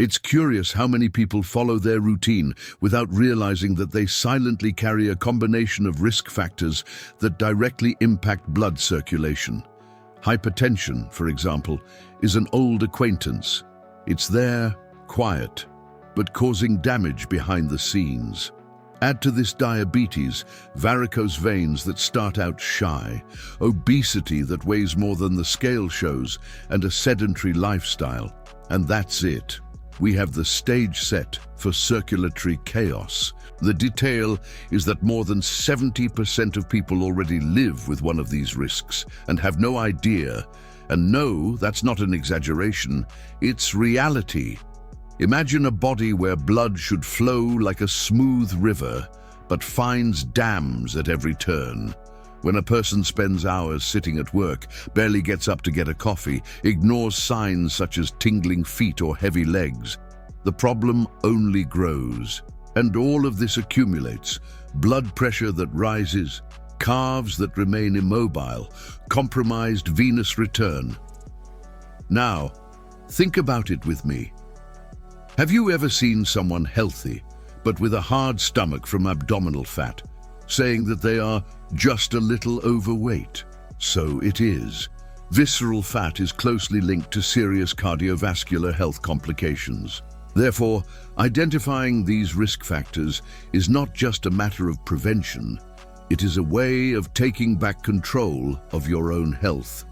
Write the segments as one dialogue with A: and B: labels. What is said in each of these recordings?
A: It's curious how many people follow their routine without realizing that they silently carry a combination of risk factors that directly impact blood circulation. Hypertension, for example, is an old acquaintance. It's there, quiet, but causing damage behind the scenes. Add to this diabetes, varicose veins that start out shy, obesity that weighs more than the scale shows, and a sedentary lifestyle. And that's it. We have the stage set for circulatory chaos. The detail is that more than 70% of people already live with one of these risks and have no idea. And no, that's not an exaggeration, it's reality. Imagine a body where blood should flow like a smooth river, but finds dams at every turn. When a person spends hours sitting at work, barely gets up to get a coffee, ignores signs such as tingling feet or heavy legs, the problem only grows. And all of this accumulates: blood pressure that rises, calves that remain immobile, compromised venous return. Now, think about it with me. Have you ever seen someone healthy, but with a hard stomach from abdominal fat, saying that they are just a little overweight? So it is. Visceral fat is closely linked to serious cardiovascular health complications. Therefore, identifying these risk factors is not just a matter of prevention, it is a way of taking back control of your own health.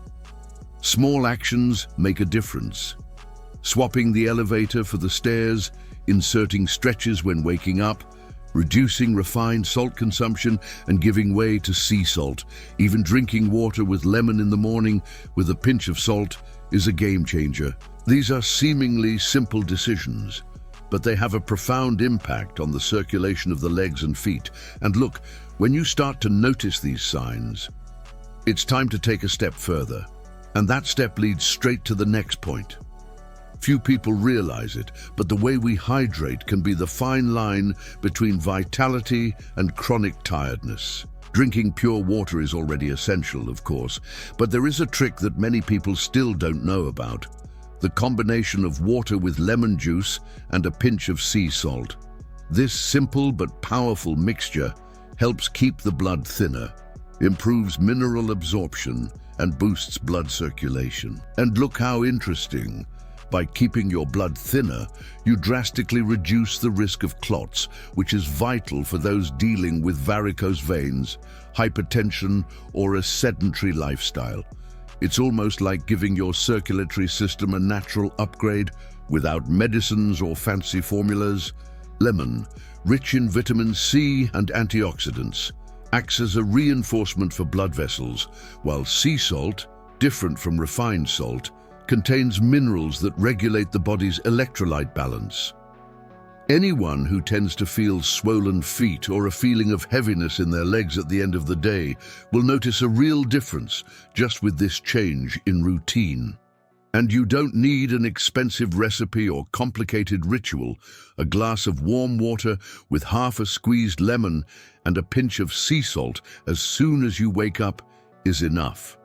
A: Small actions make a difference. Swapping the elevator for the stairs, inserting stretches when waking up, reducing refined salt consumption and giving way to sea salt, even drinking water with lemon in the morning with a pinch of salt is a game changer. These are seemingly simple decisions, but they have a profound impact on the circulation of the legs and feet. And look, when you start to notice these signs, it's time to take a step further. And that step leads straight to the next point. Few people realize it, but the way we hydrate can be the fine line between vitality and chronic tiredness. Drinking pure water is already essential, of course, but there is a trick that many people still don't know about: the combination of water with lemon juice and a pinch of sea salt. This simple but powerful mixture helps keep the blood thinner, improves mineral absorption, and boosts blood circulation. And look how interesting. By keeping your blood thinner, you drastically reduce the risk of clots, which is vital for those dealing with varicose veins, hypertension, or a sedentary lifestyle. It's almost like giving your circulatory system a natural upgrade without medicines or fancy formulas. Lemon, rich in vitamin C and antioxidants, acts as a reinforcement for blood vessels, while sea salt, different from refined salt, contains minerals that regulate the body's electrolyte balance. Anyone who tends to feel swollen feet or a feeling of heaviness in their legs at the end of the day will notice a real difference just with this change in routine. And you don't need an expensive recipe or complicated ritual. A glass of warm water with half a squeezed lemon and a pinch of sea salt as soon as you wake up is enough.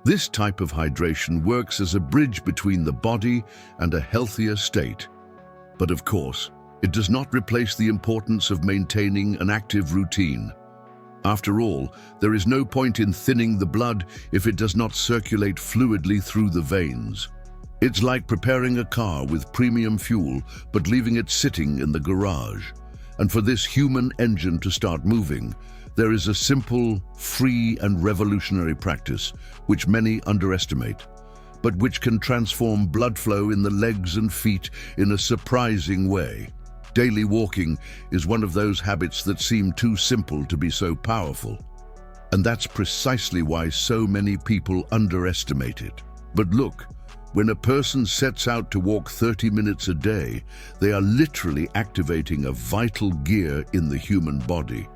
A: This type of hydration works as a bridge between the body and a healthier state. But of course, it does not replace the importance of maintaining an active routine. After all, there is no point in thinning the blood if it does not circulate fluidly through the veins. It's like preparing a car with premium fuel but leaving it sitting in the garage. And for this human engine to start moving, there is a simple, free, and revolutionary practice which many underestimate, but which can transform blood flow in the legs and feet in a surprising way. Daily walking is one of those habits that seem too simple to be so powerful. And that's precisely why so many people underestimate it. But look, when a person sets out to walk 30 minutes a day, they are literally activating a vital gear in the human body.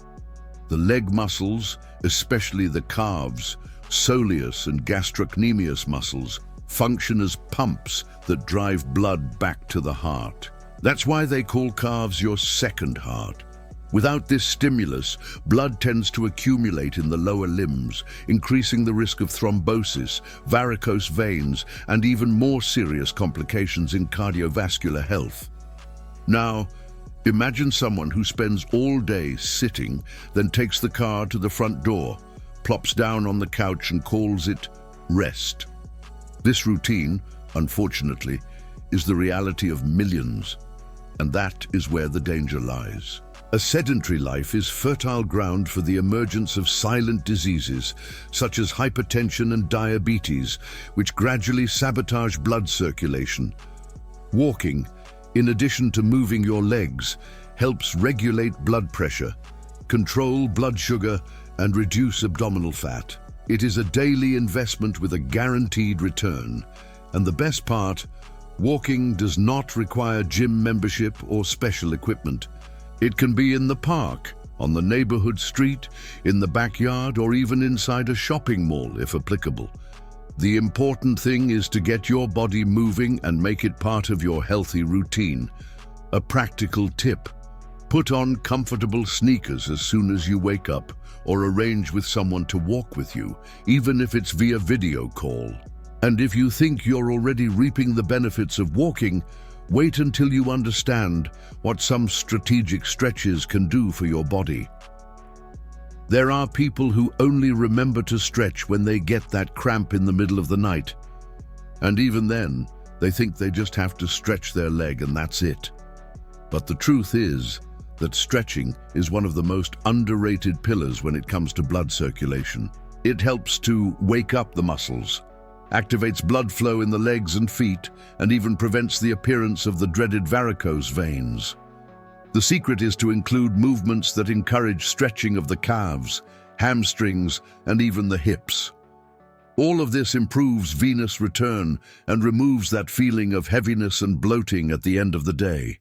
A: The leg muscles, especially the calves, soleus and gastrocnemius muscles, function as pumps that drive blood back to the heart. That's why they call calves your second heart. Without this stimulus, blood tends to accumulate in the lower limbs, increasing the risk of thrombosis, varicose veins, and even more serious complications in cardiovascular health. Now, imagine someone who spends all day sitting, then takes the car to the front door, plops down on the couch and calls it rest. This routine, unfortunately, is the reality of millions, and that is where the danger lies. A sedentary life is fertile ground for the emergence of silent diseases, such as hypertension and diabetes, which gradually sabotage blood circulation. Walking, in addition to moving your legs, helps regulate blood pressure, control blood sugar, and reduce abdominal fat. It is a daily investment with a guaranteed return. And the best part, walking does not require gym membership or special equipment. It can be in the park, on the neighborhood street, in the backyard, or even inside a shopping mall if applicable. The important thing is to get your body moving and make it part of your healthy routine. A practical tip: put on comfortable sneakers as soon as you wake up, or arrange with someone to walk with you, even if it's via video call. And if you think you're already reaping the benefits of walking, wait until you understand what some strategic stretches can do for your body. There are people who only remember to stretch when they get that cramp in the middle of the night. And even then, they think they just have to stretch their leg and that's it. But the truth is that stretching is one of the most underrated pillars when it comes to blood circulation. It helps to wake up the muscles, activates blood flow in the legs and feet, and even prevents the appearance of the dreaded varicose veins. The secret is to include movements that encourage stretching of the calves, hamstrings, and even the hips. All of this improves venous return and removes that feeling of heaviness and bloating at the end of the day.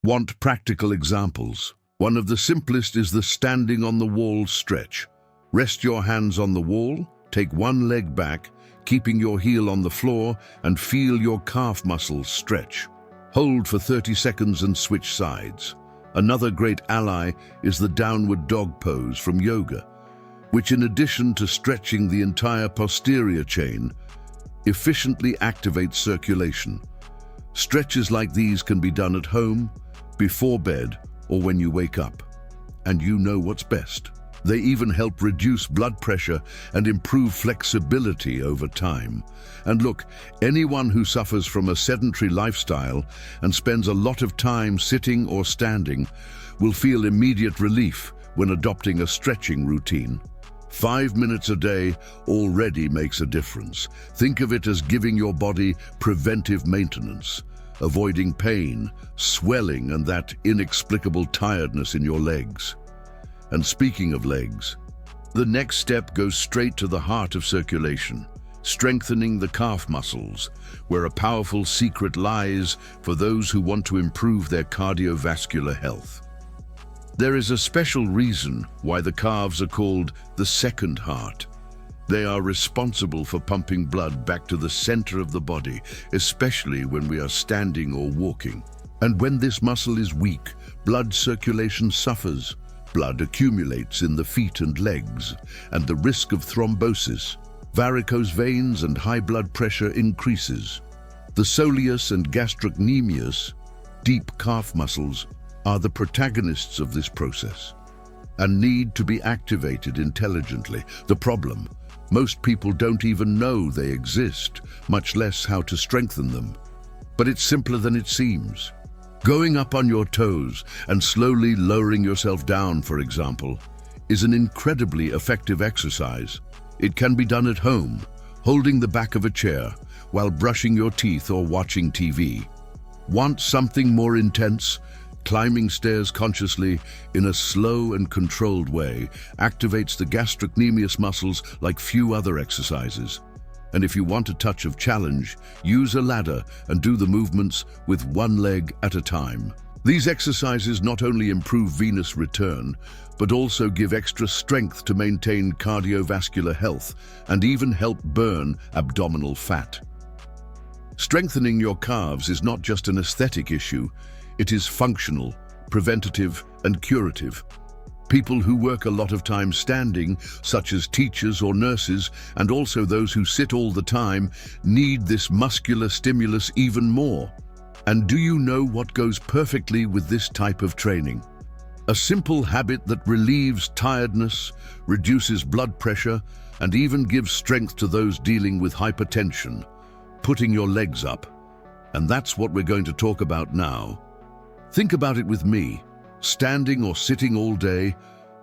A: Want practical examples? One of the simplest is the standing on the wall stretch. Rest your hands on the wall, take one leg back, keeping your heel on the floor, and feel your calf muscles stretch. Hold for 30 seconds and switch sides. Another great ally is the downward dog pose from yoga, which in addition to stretching the entire posterior chain, efficiently activates circulation. Stretches like these can be done at home, before bed, or when you wake up. And you know what's best. They even help reduce blood pressure and improve flexibility over time. And look, anyone who suffers from a sedentary lifestyle and spends a lot of time sitting or standing will feel immediate relief when adopting a stretching routine. 5 minutes a day already makes a difference. Think of it as giving your body preventive maintenance, avoiding pain, swelling, and that inexplicable tiredness in your legs. And speaking of legs, the next step goes straight to the heart of circulation, strengthening the calf muscles, where a powerful secret lies for those who want to improve their cardiovascular health. There is a special reason why the calves are called the second heart. They are responsible for pumping blood back to the center of the body, especially when we are standing or walking. And when this muscle is weak, blood circulation suffers. Blood accumulates in the feet and legs, and the risk of thrombosis, varicose veins, and high blood pressure increases. The soleus and gastrocnemius, deep calf muscles, are the protagonists of this process and need to be activated intelligently. The problem: most people don't even know they exist, much less how to strengthen them. But it's simpler than it seems. Going up on your toes and slowly lowering yourself down, for example, is an incredibly effective exercise. It can be done at home, holding the back of a chair, while brushing your teeth or watching TV. Want something more intense? Climbing stairs consciously in a slow and controlled way activates the gastrocnemius muscles like few other exercises. And if you want a touch of challenge, use a ladder and do the movements with one leg at a time. These exercises not only improve venous return, but also give extra strength to maintain cardiovascular health and even help burn abdominal fat. Strengthening your calves is not just an aesthetic issue, it is functional, preventative, and curative. People who work a lot of time standing, such as teachers or nurses, and also those who sit all the time, need this muscular stimulus even more. And do you know what goes perfectly with this type of training? A simple habit that relieves tiredness, reduces blood pressure, and even gives strength to those dealing with hypertension: putting your legs up. And that's what we're going to talk about now. Think about it with me. Standing or sitting all day,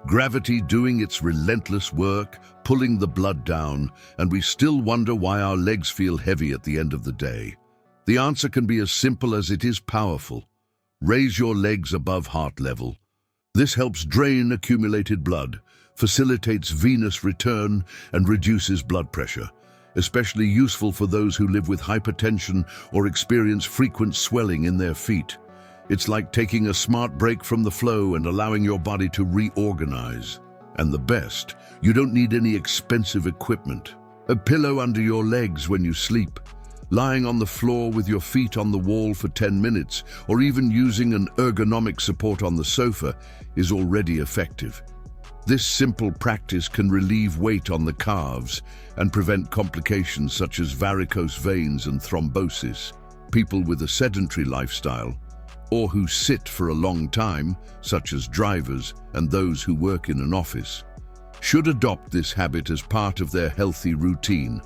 A: gravity doing its relentless work, pulling the blood down, and we still wonder why our legs feel heavy at the end of the day. The answer can be as simple as it is powerful. Raise your legs above heart level. This helps drain accumulated blood, facilitates venous return, and reduces blood pressure, especially useful for those who live with hypertension or experience frequent swelling in their feet. It's like taking a smart break from the flow and allowing your body to reorganize. And the best, you don't need any expensive equipment. A pillow under your legs when you sleep, lying on the floor with your feet on the wall for 10 minutes, or even using an ergonomic support on the sofa is already effective. This simple practice can relieve weight on the calves and prevent complications such as varicose veins and thrombosis. People with a sedentary lifestyle, or who sit for a long time, such as drivers and those who work in an office, should adopt this habit as part of their healthy routine.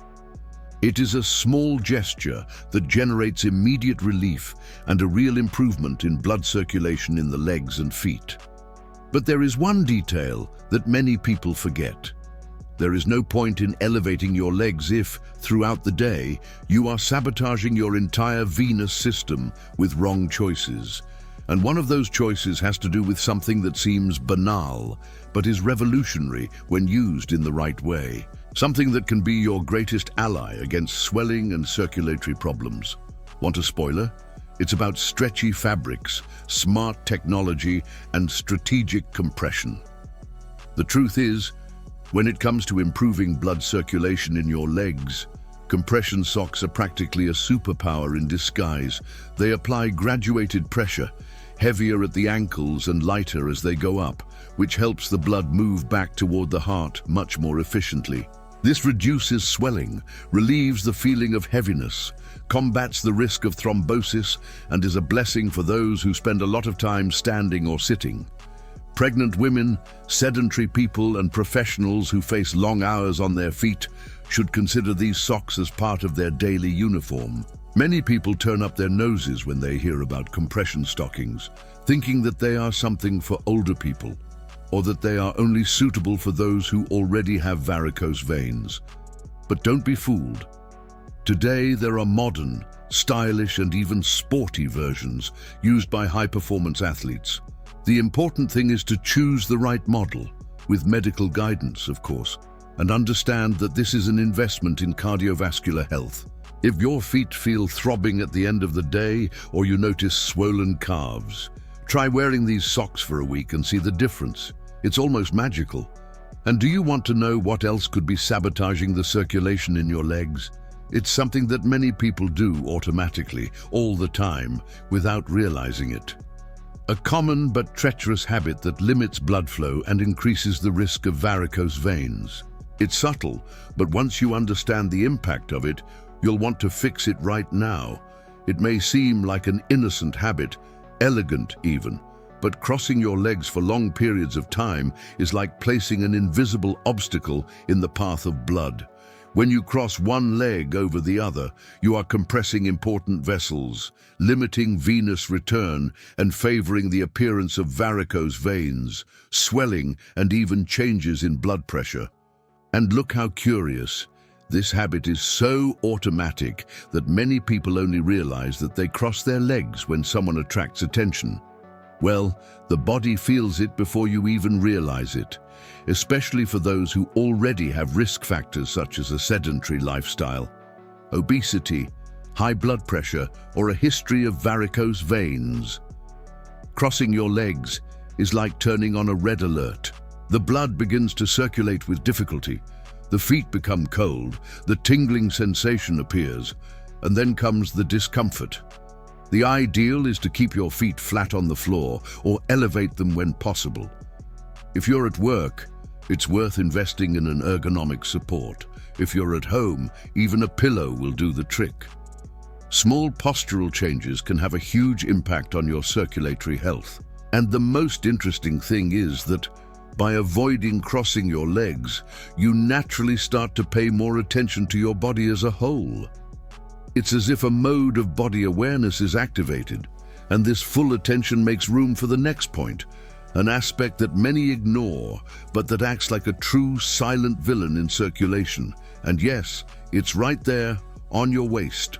A: It is a small gesture that generates immediate relief and a real improvement in blood circulation in the legs and feet. But there is one detail that many people forget. There is no point in elevating your legs if, throughout the day, you are sabotaging your entire venous system with wrong choices. And one of those choices has to do with something that seems banal, but is revolutionary when used in the right way. Something that can be your greatest ally against swelling and circulatory problems. Want a spoiler? It's about stretchy fabrics, smart technology, and strategic compression. The truth is, when it comes to improving blood circulation in your legs, compression socks are practically a superpower in disguise. They apply graduated pressure, heavier at the ankles and lighter as they go up, which helps the blood move back toward the heart much more efficiently. This reduces swelling, relieves the feeling of heaviness, combats the risk of thrombosis, and is a blessing for those who spend a lot of time standing or sitting. Pregnant women, sedentary people, and professionals who face long hours on their feet should consider these socks as part of their daily uniform. Many people turn up their noses when they hear about compression stockings, thinking that they are something for older people, or that they are only suitable for those who already have varicose veins. But don't be fooled. Today there are modern, stylish, and even sporty versions used by high-performance athletes. The important thing is to choose the right model, with medical guidance, of course, and understand that this is an investment in cardiovascular health. If your feet feel throbbing at the end of the day, or you notice swollen calves, try wearing these socks for a week and see the difference. It's almost magical. And do you want to know what else could be sabotaging the circulation in your legs? It's something that many people do automatically, all the time, without realizing it. A common but treacherous habit that limits blood flow and increases the risk of varicose veins. It's subtle, but once you understand the impact of it, you'll want to fix it right now. It may seem like an innocent habit, elegant even, but crossing your legs for long periods of time is like placing an invisible obstacle in the path of blood. When you cross one leg over the other, you are compressing important vessels, limiting venous return, and favoring the appearance of varicose veins, swelling, and even changes in blood pressure. And look how curious. This habit is so automatic that many people only realize that they cross their legs when someone attracts attention. Well, the body feels it before you even realize it, especially for those who already have risk factors such as a sedentary lifestyle, obesity, high blood pressure, or a history of varicose veins. Crossing your legs is like turning on a red alert. The blood begins to circulate with difficulty. The feet become cold, the tingling sensation appears, and then comes the discomfort. The ideal is to keep your feet flat on the floor or elevate them when possible. If you're at work, it's worth investing in an ergonomic support. If you're at home, even a pillow will do the trick. Small postural changes can have a huge impact on your circulatory health. And the most interesting thing is that by avoiding crossing your legs, you naturally start to pay more attention to your body as a whole. It's as if a mode of body awareness is activated, and this full attention makes room for the next point, an aspect that many ignore, but that acts like a true silent villain in circulation. And yes, it's right there on your waist,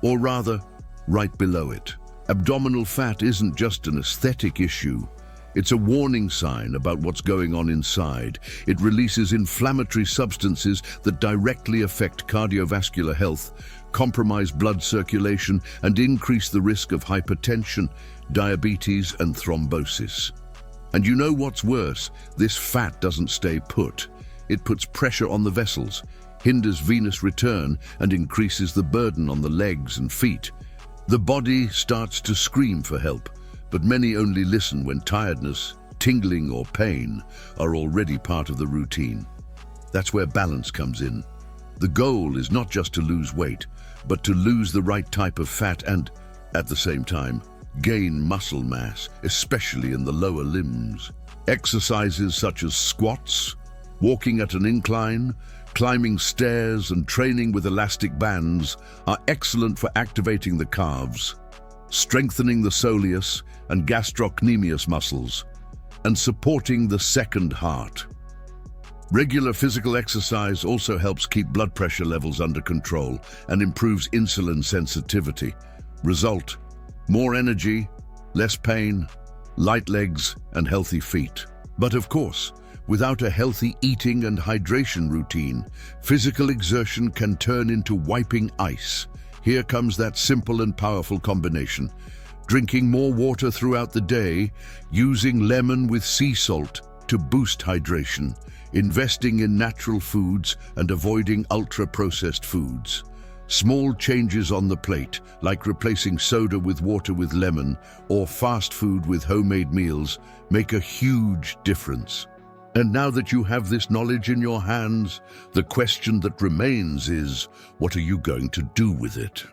A: or rather, right below it. Abdominal fat isn't just an aesthetic issue. It's a warning sign about what's going on inside. It releases inflammatory substances that directly affect cardiovascular health, compromise blood circulation, and increase the risk of hypertension, diabetes, and thrombosis. And you know what's worse? This fat doesn't stay put. It puts pressure on the vessels, hinders venous return, and increases the burden on the legs and feet. The body starts to scream for help, but many only listen when tiredness, tingling, or pain are already part of the routine. That's where balance comes in. The goal is not just to lose weight, but to lose the right type of fat and, at the same time, gain muscle mass, especially in the lower limbs. Exercises such as squats, walking at an incline, climbing stairs, and training with elastic bands are excellent for activating the calves, strengthening the soleus and gastrocnemius muscles, and supporting the second heart. Regular physical exercise also helps keep blood pressure levels under control and improves insulin sensitivity. Result: more energy, less pain, light legs, and healthy feet. But of course, without a healthy eating and hydration routine, physical exertion can turn into wiping ice. Here comes that simple and powerful combination: drinking more water throughout the day, using lemon with sea salt to boost hydration, investing in natural foods and avoiding ultra-processed foods. Small changes on the plate, like replacing soda with water with lemon or fast food with homemade meals, make a huge difference. And now that you have this knowledge in your hands, the question that remains is, what are you going to do with it?